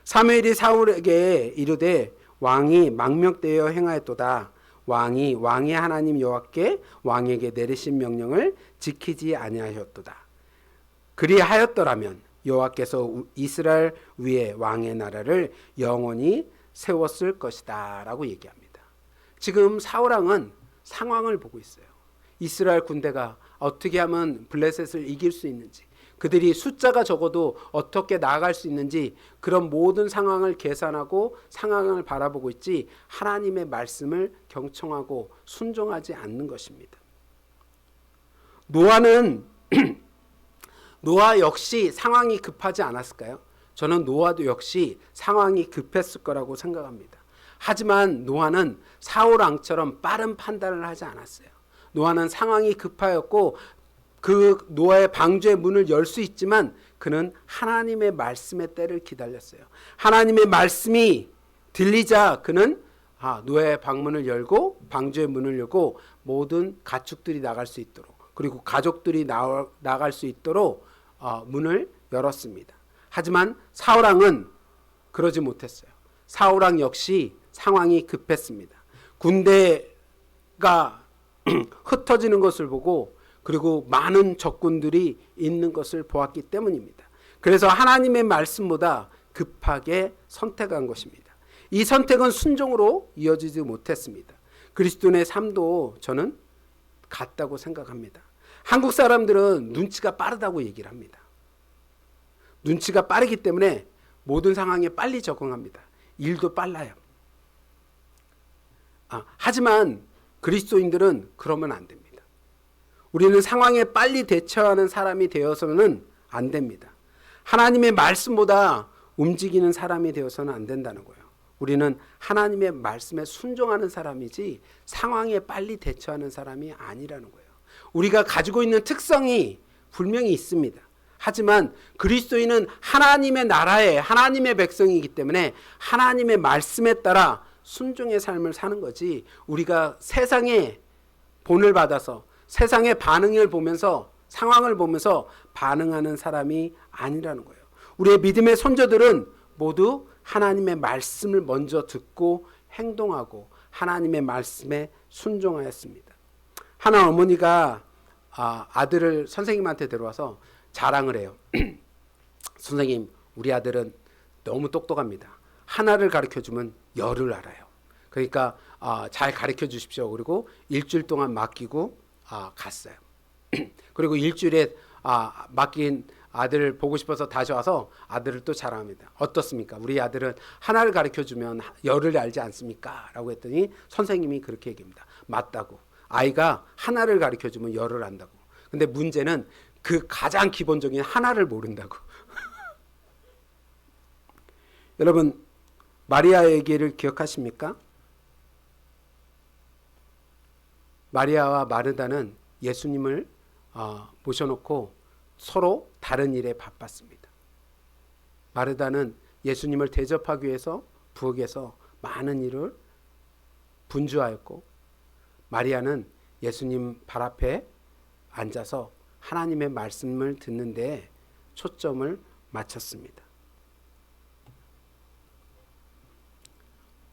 사무엘이 사울에게 이르되 왕이 망명되어 행하였도다. 왕이 왕의 하나님 여호와께 왕에게 내리신 명령을 지키지 아니하였도다. 그리하였더라면 여호와께서 이스라엘 위에 왕의 나라를 영원히 세웠을 것이다 라고 얘기합니다. 지금 사울 왕은 상황을 보고 있어요. 이스라엘 군대가 어떻게 하면 블레셋을 이길 수 있는지, 그들이 숫자가 적어도 어떻게 나아갈 수 있는지 그런 모든 상황을 계산하고 상황을 바라보고 있지 하나님의 말씀을 경청하고 순종하지 않는 것입니다. 노아 역시 상황이 급하지 않았을까요? 저는 노아도 역시 상황이 급했을 거라고 생각합니다. 하지만 노아는 사울 왕처럼 빠른 판단을 하지 않았어요. 노아는 상황이 급하였고 그 노아의 방주의 문을 열 수 있지만 그는 하나님의 말씀의 때를 기다렸어요. 하나님의 말씀이 들리자 그는 노아의 방문을 열고 방주의 문을 열고 모든 가축들이 나갈 수 있도록 그리고 가족들이 나갈 수 있도록 문을 열었습니다. 하지만 사울 왕은 그러지 못했어요. 사울 왕 역시 상황이 급했습니다. 군대가 흩어지는 것을 보고 그리고 많은 적군들이 있는 것을 보았기 때문입니다. 그래서 하나님의 말씀보다 급하게 선택한 것입니다. 이 선택은 순종으로 이어지지 못했습니다. 그리스도인의 삶도 저는 같다고 생각합니다. 한국 사람들은 눈치가 빠르다고 얘기를 합니다. 눈치가 빠르기 때문에 모든 상황에 빨리 적응합니다. 일도 빨라요. 하지만 그리스도인들은 그러면 안 됩니다. 우리는 상황에 빨리 대처하는 사람이 되어서는 안 됩니다. 하나님의 말씀보다 움직이는 사람이 되어서는 안 된다는 거예요. 우리는 하나님의 말씀에 순종하는 사람이지 상황에 빨리 대처하는 사람이 아니라는 거예요. 우리가 가지고 있는 특성이 분명히 있습니다. 하지만 그리스도인은 하나님의 나라의 하나님의 백성이기 때문에 하나님의 말씀에 따라 순종의 삶을 사는 거지 우리가 세상의 본을 받아서 세상의 반응을 보면서 상황을 보면서 반응하는 사람이 아니라는 거예요. 우리의 믿음의 선조들은 모두 하나님의 말씀을 먼저 듣고 행동하고 하나님의 말씀에 순종하였습니다. 하나 어머니가 아들을 선생님한테 데려와서 자랑을 해요. 선생님, 우리 아들은 너무 똑똑합니다. 하나를 가르쳐주면 열을 알아요. 그러니까 잘 가르쳐 주십시오. 그리고 일주일 동안 맡기고 갔어요. 그리고 일주일에 맡긴 아들을 보고 싶어서 다시 와서 아들을 또 자랑합니다. 어떻습니까? 우리 아들은 하나를 가르쳐주면 열을 알지 않습니까? 라고 했더니 선생님이 그렇게 얘기합니다. 맞다고. 아이가 하나를 가르쳐주면 열을 안다고. 근데 문제는 그 가장 기본적인 하나를 모른다고. 여러분, 마리아의 얘기를 기억하십니까? 마리아와 마르다는 예수님을 모셔놓고 서로 다른 일에 바빴습니다. 마르다는 예수님을 대접하기 위해서 부엌에서 많은 일을 분주하였고, 마리아는 예수님 발 앞에 앉아서 하나님의 말씀을 듣는 데 초점을 맞췄습니다.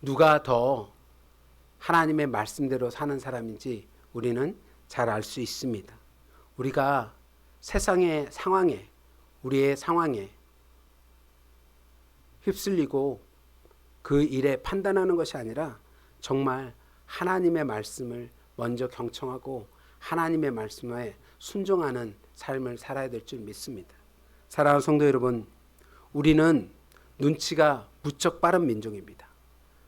누가 더 하나님의 말씀대로 사는 사람인지 우리는 잘 알 수 있습니다. 우리가 세상의 상황에, 우리의 상황에 휩쓸리고 그 일에 판단하는 것이 아니라 정말 하나님의 말씀을 먼저 경청하고 하나님의 말씀에 순종하는 삶을 살아야 될 줄 믿습니다. 사랑하는 성도 여러분, 우리는 눈치가 무척 빠른 민족입니다.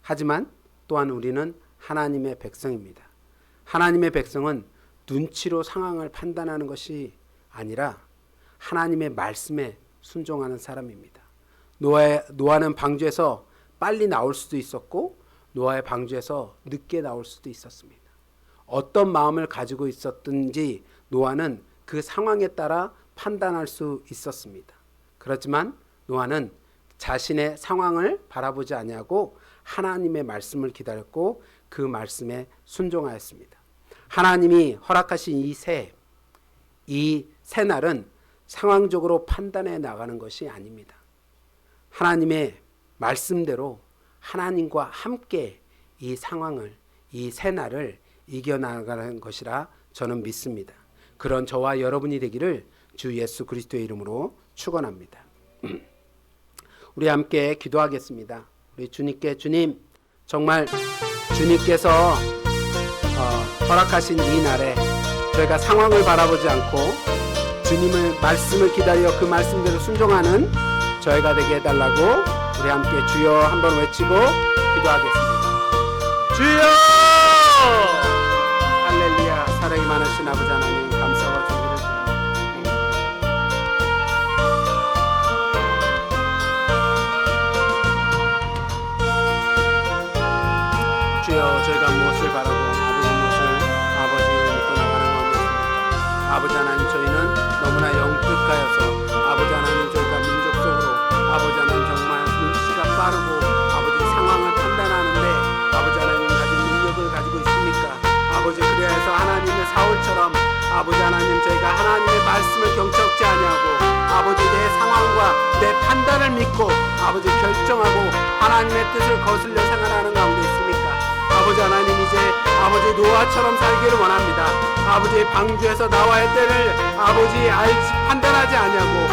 하지만 또한 우리는 하나님의 백성입니다. 하나님의 백성은 눈치로 상황을 판단하는 것이 아니라 하나님의 말씀에 순종하는 사람입니다. 노아는 방주에서 빨리 나올 수도 있었고 노아의 방주에서 늦게 나올 수도 있었습니다. 어떤 마음을 가지고 있었든지 노아는 그 상황에 따라 판단할 수 있었습니다. 그렇지만 노아는 자신의 상황을 바라보지 아니하고 하나님의 말씀을 기다렸고 그 말씀에 순종하였습니다. 하나님이 허락하신 이 새날은 상황적으로 판단해 나가는 것이 아닙니다. 하나님의 말씀대로 하나님과 함께 이 상황을, 이 새날을 이겨나가는 것이라 저는 믿습니다. 그런 저와 여러분이 되기를 주 예수 그리스도의 이름으로 축원합니다. 우리 함께 기도하겠습니다. 우리 주님께, 주님, 정말 주님께서 허락하신 이 날에 저희가 상황을 바라보지 않고 주님의 말씀을 기다려 그 말씀대로 순종하는 저희가 되게 해달라고 우리 함께 주여 한번 외치고 기도하겠습니다. 주여! 할렐루야. 사랑이 많으신 아버지 하나님, 감사와 존귀를 드립니다. 주여, 저희가 무엇을 바라고 아버지 믿고 나가는 가운데 있습니까? 아버지 하나님, 저희는 너무나 영특하여서 아버지 하나님, 저희가 민족적으로 아버지 하나님 정말 눈치가 빠르고 아버지 상황을 판단하는데 아버지 하나님 가진 능력을 가지고 있습니까? 아버지, 그래서 하나님의 사울처럼 아버지 하나님, 저희가 하나님의 말씀을 경청하지 아니하고 아버지 내 상황과 내 판단을 믿고 아버지 결정하고 하나님의 뜻을 거슬려 생활하는 가운데 있습니까? 아버지 하나님, 이제 아버지 노아처럼 살기를 원합니다. 아버지 방주에서 나와야 때를 아버지 판단하지 아니하고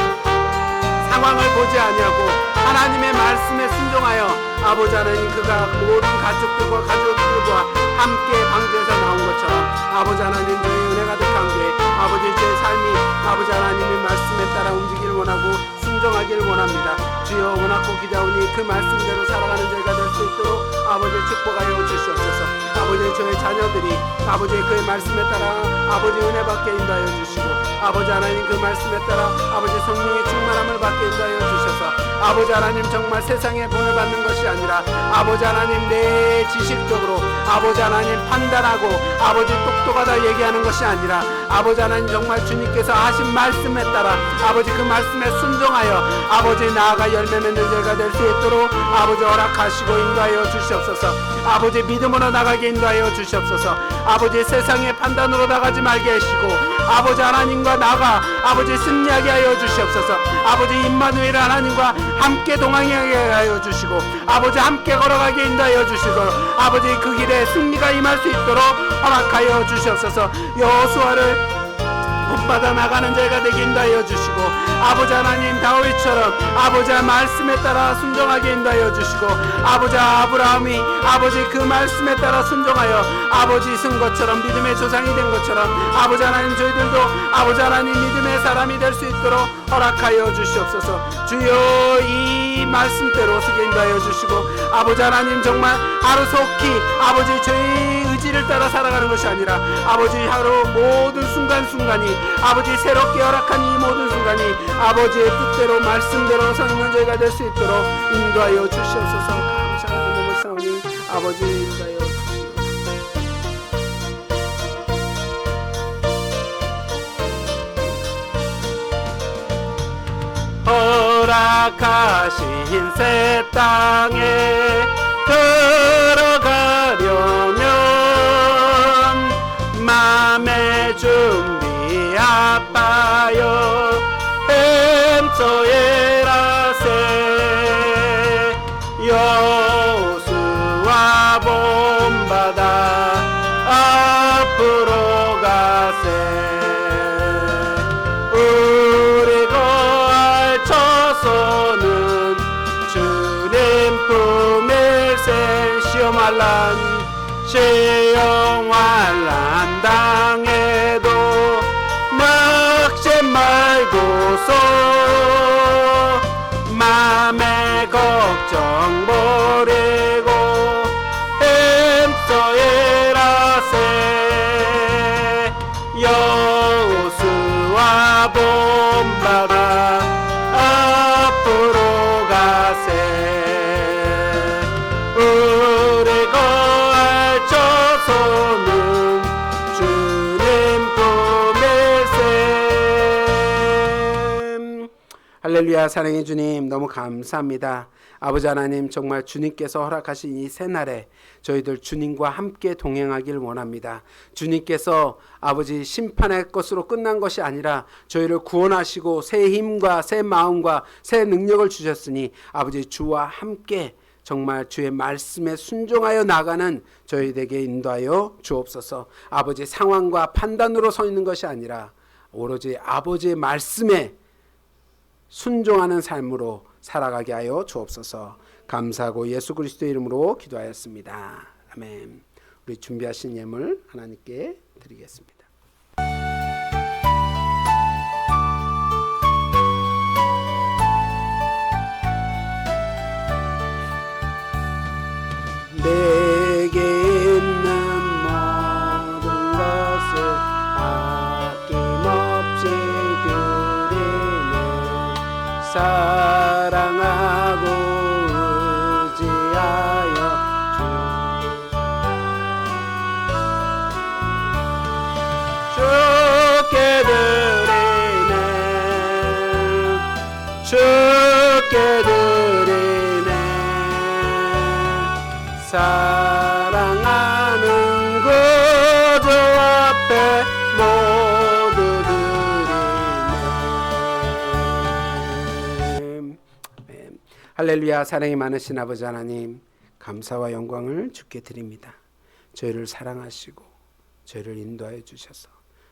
상황을 보지 아니하고 하나님의 말씀에 순종하여 아버지 하나님, 그가 모든 가족들과 가족들과 함께 방주에서 나온 것처럼 아버지 하나님, 저의 은혜 가득한 게 아버지 저의 삶이 아버지 하나님의 말씀에 따라 움직이길 원하고 순종하기를 원합니다. 주여, 원하고 기다오니 그 말씀대로 살아가는 저희가 될 수 있도록 아버지 축복하여 주시옵소서. 아버지, 저의 자녀들이 아버지 그의 말씀에 따라 아버지 은혜 받게 인도하여 주시고 아버지 하나님, 그 말씀에 따라 아버지 성령의 충만함을 받게 인도하여 주셔서 아버지 하나님, 정말 세상에 본을 받는 것이 아니라 아버지 하나님, 내 지식적으로 아버지 하나님 판단하고 아버지 똑똑하다 얘기하는 것이 아니라 아버지 하나님, 정말 주님께서 하신 말씀에 따라 아버지 그 말씀에 순종하여 아버지 나아가 열매 맺는 저희가 될 수 있도록 아버지 허락하시고 인도하여 주시옵소서. 아버지 믿음으로 나가게 인도하여 주시옵소서. 아버지 세상의 판단으로 나가지 말게 하시고 아버지 하나님과 나가 아버지 승리하게 하여 주시옵소서. 아버지 임마누엘 하나님과 함께 동행하게 하여 주시고 아버지 함께 걸어가게 인도하여 주시고 아버지 그 길에 승리가 임할 수 있도록 허락하여 주시옵소서. 여호수아를 본받아 나가는 자가 되게 인도하여 주시고 아버지 하나님 다윗처럼 아버지의 말씀에 따라 순종하게 인도하여 주시고 아버지 아브라함이 아버지 그 말씀에 따라 순종하여 아버지 쓴 것처럼 믿음의 조상이 된 것처럼 아버지 하나님 저희들도 아버지 하나님 믿음의 사람이 될 수 있도록 허락하여 주시옵소서. 주여 이 말씀대로 서게 인도하여 주시고 아버지 하나님 정말 하루속히 아버지 저희 의지를 따라 살아가는 것이 아니라 아버지 하루 모든 순간순간이 아버지 새롭게 허락한 이 모든 순간이 아버지의 뜻대로 말씀대로 서 있는 저희가 될 수 있도록 인도하여 주시옵소서. 감사하고 몸을 싸우니 아버지 인도하여 주시옵소서. 허락하신 새 땅에 들어가려면 맘의 준비 아파요 뱀소에라세 여호수아 본받아 앞으로 가세 우리 거할 처소는 주님 품일세 시험할란 시험할란 당해도 막지 말고서 맘의 걱정 버리고 힘써이라세 여호수아 본받아 앞으로 가세 우리 거할 처소는 주님 품일세. 할렐루야. 사랑의 주님 너무 감사합니다. 아버지 하나님 정말 주님께서 허락하신 이 새날에 저희들 주님과 함께 동행하길 원합니다. 주님께서 아버지 심판의 것으로 끝난 것이 아니라 저희를 구원하시고 새 힘과 새 마음과 새 능력을 주셨으니 아버지 주와 함께 정말 주의 말씀에 순종하여 나가는 저희에게 인도하여 주옵소서. 아버지 상황과 판단으로 서 있는 것이 아니라 오로지 아버지의 말씀에 순종하는 삶으로 살아가게 하여 주옵소서. 감사하고 예수 그리스도의 이름으로 기도하였습니다. 아멘. 우리 준비하신 예물 하나님께 드리겠습니다. 내게 있는 모든 것을 아낌없이 드리며 사랑하고 의지하여 주께 드리네 주께 드리네 사랑하는 그저 앞에 모두 드리네. 할렐루야. 사랑이 많으신 아버지 하나님 감사와 영광을 주께 드립니다. 저희를 사랑하시고 저희를 인도하여 주셔서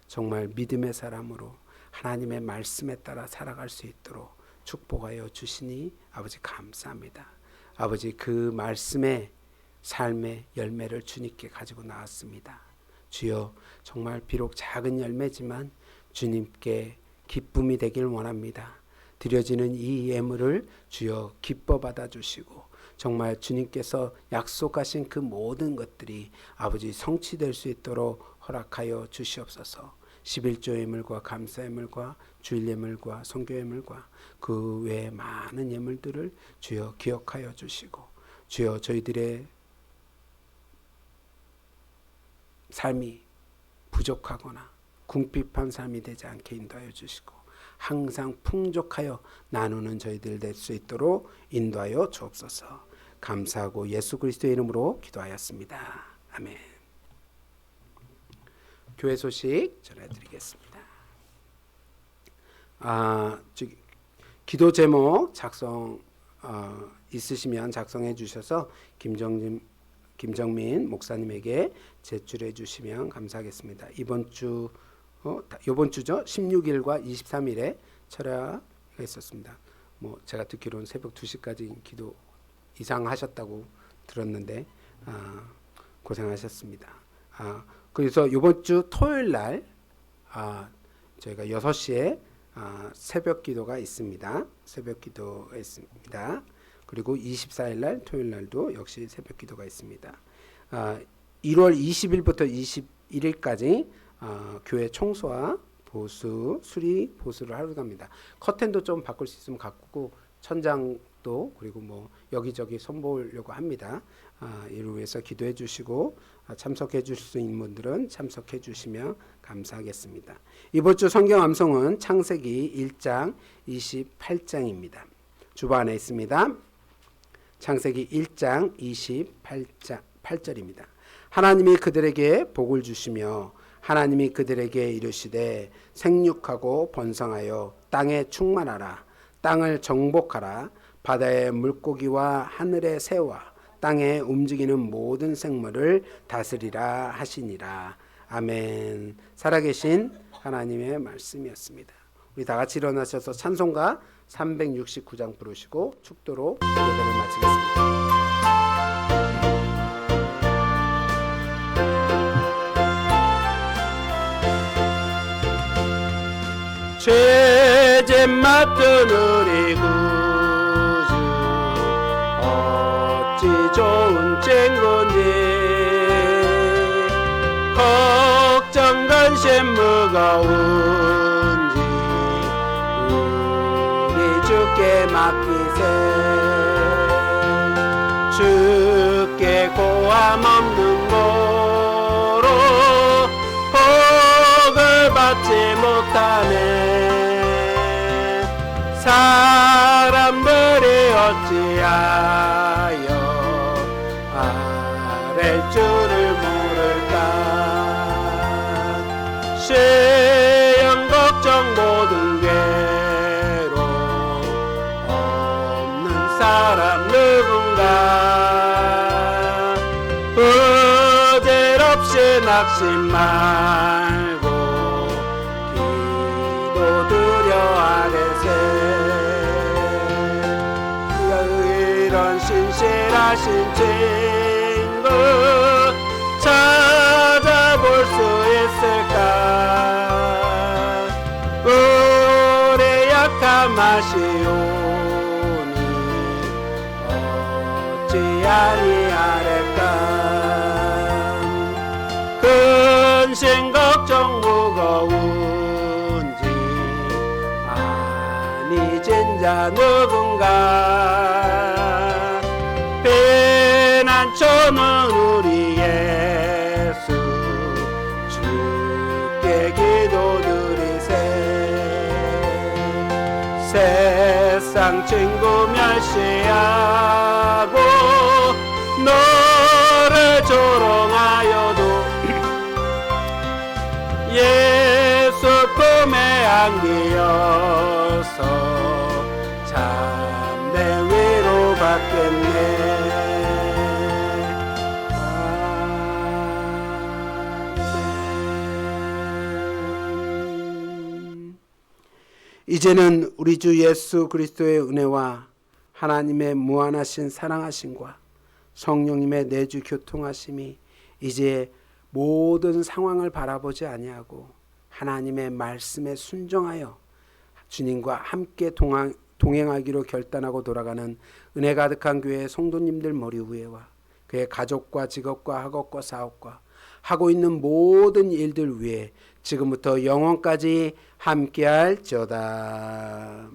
정말 믿음의 사람으로 하나님의 말씀에 따라 살아갈 수 있도록 축복하여 주시니 아버지 감사합니다. 아버지 그 말씀의 삶의 열매를 주님께 가지고 나왔습니다. 주여 정말 비록 작은 열매지만 주님께 기쁨이 되길 원합니다. 드려지는 이 예물을 주여 기뻐 받아주시고 정말 주님께서 약속하신 그 모든 것들이 아버지 성취될 수 있도록 허락하여 주시옵소서. 11조 예물과 감사 예물과 주일 예물과 선교 예물과 그 외에 많은 예물들을 주여 기억하여 주시고 주여 저희들의 삶이 부족하거나 궁핍한 삶이 되지 않게 인도하여 주시고 항상 풍족하여 나누는 저희들 될 수 있도록 인도하여 주옵소서. 감사하고 예수 그리스도의 이름으로 기도하였습니다. 아멘. 교회 소식 전해드리겠습니다. 기도 제목 작성 있으시면 작성해 주셔서 김정민 목사님에게 제출해 주시면 감사하겠습니다. 이번 주죠. 16일과 23일에 철야가 있었습니다. 제가 듣기로는 새벽 2시까지 기도 이상 하셨다고 들었는데 고생하셨습니다. 그래서 이번 주 토요일 날 저희가 6시에 새벽 기도가 있습니다. 새벽 기도가 있습니다. 그리고 24일 날 토요일 날도 역시 새벽 기도가 있습니다. 1월 20일부터 21일까지 교회 청소와 보수, 수리, 보수를 하러 갑니다. 커튼도 좀 바꿀 수 있으면 바꾸고 천장도 그리고 여기저기 선보려고 합니다. 이를 위해서 기도해 주시고 참석해 주실 수 있는 분들은 참석해 주시면 감사하겠습니다. 이번 주 성경 암송은 창세기 1장 28장입니다. 주보안에 있습니다. 창세기 1장 28절입니다. 하나님이 그들에게 복을 주시며 하나님이 그들에게 이르시되 생육하고 번성하여 땅에 충만하라. 땅을 정복하라. 바다의 물고기와 하늘의 새와 땅에 움직이는 모든 생물을 다스리라 하시니라. 아멘. 살아계신 하나님의 말씀이었습니다. 우리 다 같이 일어나셔서 찬송가 369장 부르시고 축도로 예배를 마치겠습니다. 죄짐 맡은 우리 구주 어찌 좋은 친구인지 걱정 근심 무거운지 우리 주께 맡기세. 주께 고함 없는 고로 복을 받지 못하네. 사람들이 어찌하여 아랠 줄을 모를까. 시험 걱정 모든 괴로 없는 사람 누군가. 부질없이 낙심 말고 기도드려 아뢰세. 이런 신실하신 친구 찾아볼 수 있을까. 우리 약함 아시오니 어찌 아니하랬까. 근심 걱정 무거운지 아니진 자 누군가. 피난처는 우리 예수 주께 기도드리세. 세상 친구 멸시하고 너를 조롱하여도 예수 품에 안기어서 참된 위로 받겠네. 이제는 우리 주 예수 그리스도의 은혜와 하나님의 무한하신 사랑하심과 성령님의 내주 교통하심이 이제 모든 상황을 바라보지 아니하고 하나님의 말씀에 순종하여 주님과 함께 동행하기로 결단하고 돌아가는 은혜 가득한 교회의 성도님들 머리 위에와 그의 가족과 직업과 학업과 사업과 하고 있는 모든 일들 위에 지금부터 영원까지 함께할지어다.